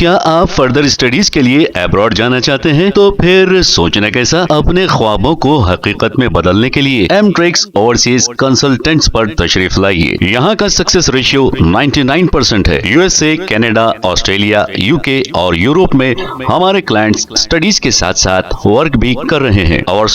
क्या आप further studies के लिए अब्रॉड जाना चाहते हैं? तो फिर सोचना कैसा, अपने ख्वाबों को हकीकत में बदलने के लिए एमट्रिक्स ओवरसीज कंसल्टेंट्स पर तशरीफ लाइए। यहाँ का सक्सेस रेशियो 99% है। यूएसए, कनाडा, ऑस्ट्रेलिया, यूके और यूरोप में हमारे क्लाइंट्स स्टडीज के साथ साथ वर्क भी कर रहे हैं और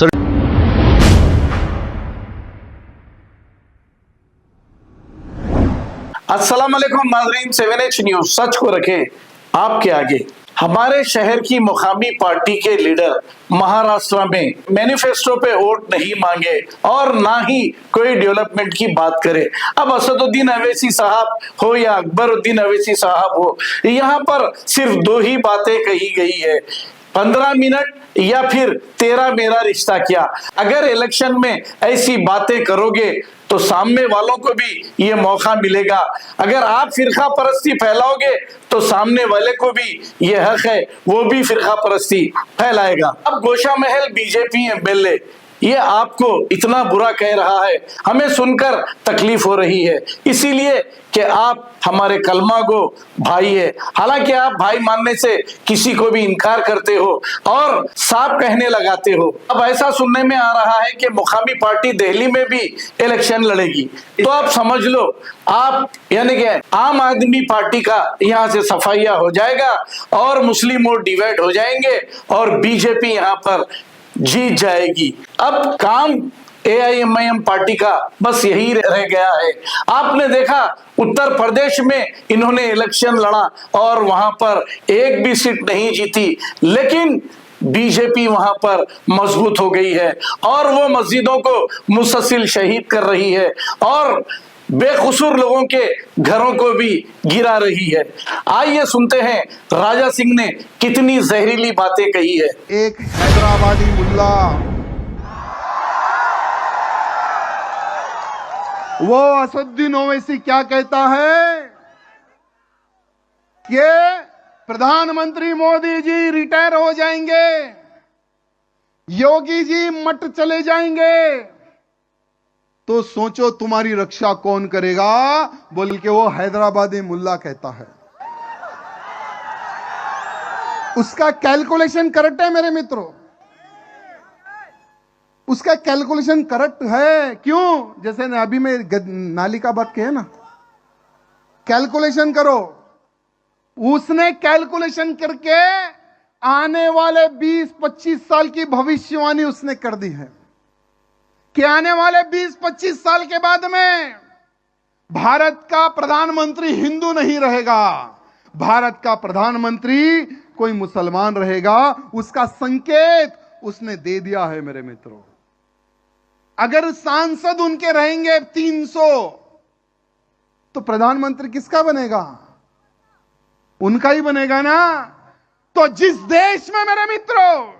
अस्सलाम वालेकुम नाज़रीन, 7H न्यूज सच को रखें आपके आगे। हमारे शहर की मुकामी पार्टी के लीडर महाराष्ट्र में मैनिफेस्टो पे वोट नहीं मांगे और ना ही कोई डेवलपमेंट की बात करे। अब असदुद्दीन अवैसी साहब हो या अकबरुद्दीन अवैसी साहब हो, यहाँ पर सिर्फ दो ही बातें कही गई है, 15 मिनट या फिर तेरा मेरा रिश्ता क्या। अगर इलेक्शन में ऐसी बातें करोगे तो सामने वालों को भी ये मौका मिलेगा। अगर आप फिरका परस्ती फैलाओगे तो सामने वाले को भी ये हक है, वो भी फिरका परस्ती फैलाएगा। अब गोशा महल बीजेपी एमएलए ये आपको इतना बुरा कह रहा है, हमें सुनकर तकलीफ हो रही है, इसीलिए कि आप हमारे कलमा गो भाई है। हालांकि आप भाई मानने से किसी को भी इनकार करते हो और साफ कहने लगाते हो। अब ऐसा सुनने में आ रहा है कि मुकामी पार्टी दिल्ली में भी इलेक्शन लड़ेगी, तो आप समझ लो आप यानी कि आम आदमी पार्टी का यहाँ से सफाइया हो जाएगा और मुस्लिम वोट डिवाइड हो जाएंगे और बीजेपी यहाँ पर जीत जाएगी। अब काम एआईएमआईएम पार्टी का बस यही रह गया है। आपने देखा उत्तर प्रदेश में इन्होंने इलेक्शन लड़ा और वहां पर एक भी सीट नहीं जीती, लेकिन बीजेपी वहां पर मजबूत हो गई है और वो मस्जिदों को मुसलसल शहीद कर रही है और बेकसूर लोगों के घरों को भी गिरा रही है। आइए सुनते हैं राजा सिंह ने कितनी जहरीली बातें कही है। एक हैदराबादी मुल्ला, वो असदुद्दीन ओवैसी क्या कहता है कि प्रधानमंत्री मोदी जी रिटायर हो जाएंगे, योगी जी मठ चले जाएंगे, तो सोचो तुम्हारी रक्षा कौन करेगा। बोल के वो हैदराबादी मुल्ला कहता है। उसका कैलकुलेशन करेक्ट है मेरे मित्रों, उसका कैलकुलेशन करेक्ट है। क्यों? जैसे ना अभी मैं नाली का बात किया ना, कैलकुलेशन करो। उसने कैलकुलेशन करके आने वाले 20-25 साल की भविष्यवाणी उसने कर दी है कि आने वाले 20-25 साल के बाद में भारत का प्रधानमंत्री हिंदू नहीं रहेगा, भारत का प्रधानमंत्री कोई मुसलमान रहेगा। उसका संकेत उसने दे दिया है मेरे मित्रों। अगर सांसद उनके रहेंगे 300 तो प्रधानमंत्री किसका बनेगा? उनका ही बनेगा ना। तो जिस देश में मेरे मित्रों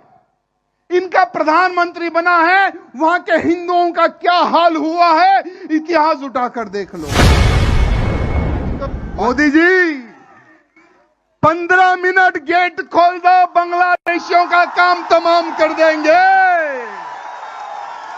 इनका प्रधानमंत्री बना है, वहां के हिंदुओं का क्या हाल हुआ है इतिहास उठाकर देख लो। मोदी जी 15 मिनट गेट खोल दो, बांग्लादेशियों का काम तमाम कर देंगे।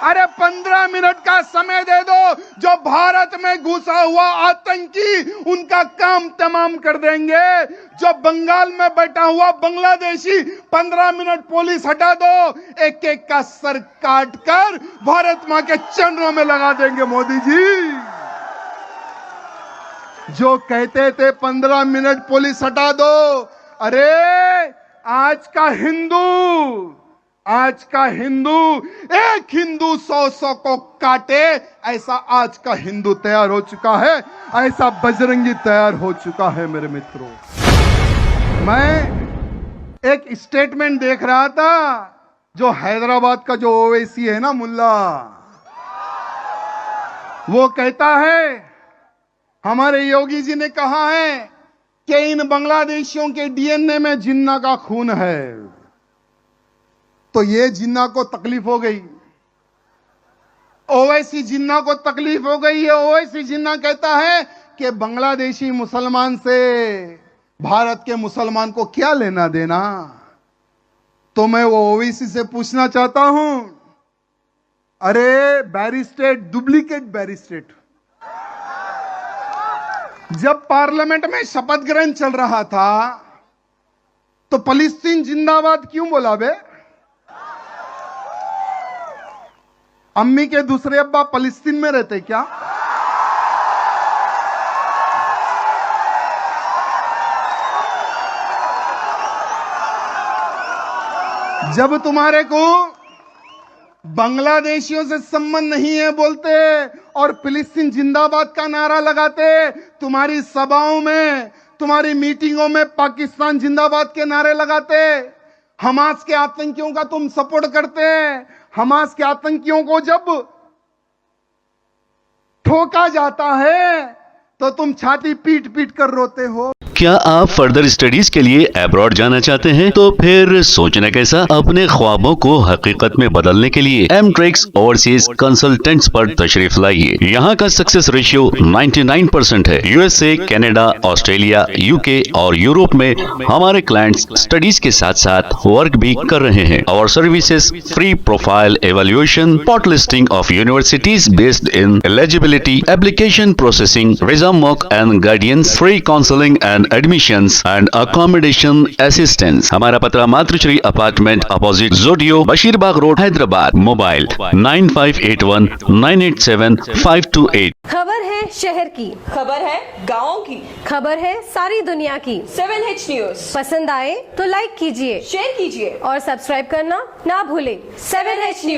अरे 15 मिनट का समय दे दो, जो भारत में घुसा हुआ आतंकी उनका काम तमाम कर देंगे। जो बंगाल में बैठा हुआ बांग्लादेशी 15 मिनट पुलिस हटा दो, एक एक का सर काट कर भारत मां के चरणों में लगा देंगे। मोदी जी जो कहते थे 15 मिनट पुलिस हटा दो, अरे आज का हिंदू एक हिंदू 100 को काटे, ऐसा आज का हिंदू तैयार हो चुका है, ऐसा बजरंगी तैयार हो चुका है मेरे मित्रों। मैं एक स्टेटमेंट देख रहा था, जो हैदराबाद का जो ओवैसी है ना मुल्ला, वो कहता है हमारे योगी जी ने कहा है कि इन बांग्लादेशियों के डीएनए में जिन्ना का खून है। तो ये जिन्ना को तकलीफ हो गई, ओवैसी जिन्ना को तकलीफ हो गई है। ओवैसी जिन्ना कहता है कि बांग्लादेशी मुसलमान से भारत के मुसलमान को क्या लेना देना। तो मैं वो ओवैसी से पूछना चाहता हूं, अरे बैरिस्टेट, डुप्लीकेट बैरिस्टेट, जब पार्लियामेंट में शपथ ग्रहण चल रहा था तो फलस्तीन जिंदाबाद क्यों बोला बे? अम्मी के दूसरे अब्बा फलस्तीन में रहते क्या? जब तुम्हारे को बांग्लादेशियों से संबंध नहीं है बोलते और फिलिस्तीन जिंदाबाद का नारा लगाते, तुम्हारी सभाओं में, तुम्हारी मीटिंगों में पाकिस्तान जिंदाबाद के नारे लगाते, हमास के आतंकियों का तुम सपोर्ट करते हैं। हमास के आतंकियों को जब ठोका जाता है तो तुम छाती पीट पीट कर रोते हो। क्या आप फर्दर स्टडीज के लिए अब्रॉड जाना चाहते हैं? तो फिर सोचना कैसा, अपने ख्वाबों को हकीकत में बदलने के लिए एमट्रिक्स ओवरसीज कंसल्टेंट्स पर तशरीफ लाइए। यहाँ का सक्सेस रेशियो 99% है। यूएसए, कनाडा, ऑस्ट्रेलिया, यूके और यूरोप में हमारे क्लाइंट्स स्टडीज के साथ साथ वर्क भी कर रहे हैं। और services free profile evaluation, spot listing of universities based in eligibility, application processing, visa mock and guidance, free counselling and admissions and accommodation assistance. हमारा पता मातृश्री अपार्टमेंट अपोजिट जोडियो, बशीरबाग रोड, हैदराबाद। मोबाइल 9581987528। खबर है शहर की, खबर है गाँव की, खबर है सारी दुनिया की। 7H न्यूज पसंद आए तो लाइक कीजिए, शेयर कीजिए और सब्सक्राइब करना ना भूलें। 7H news.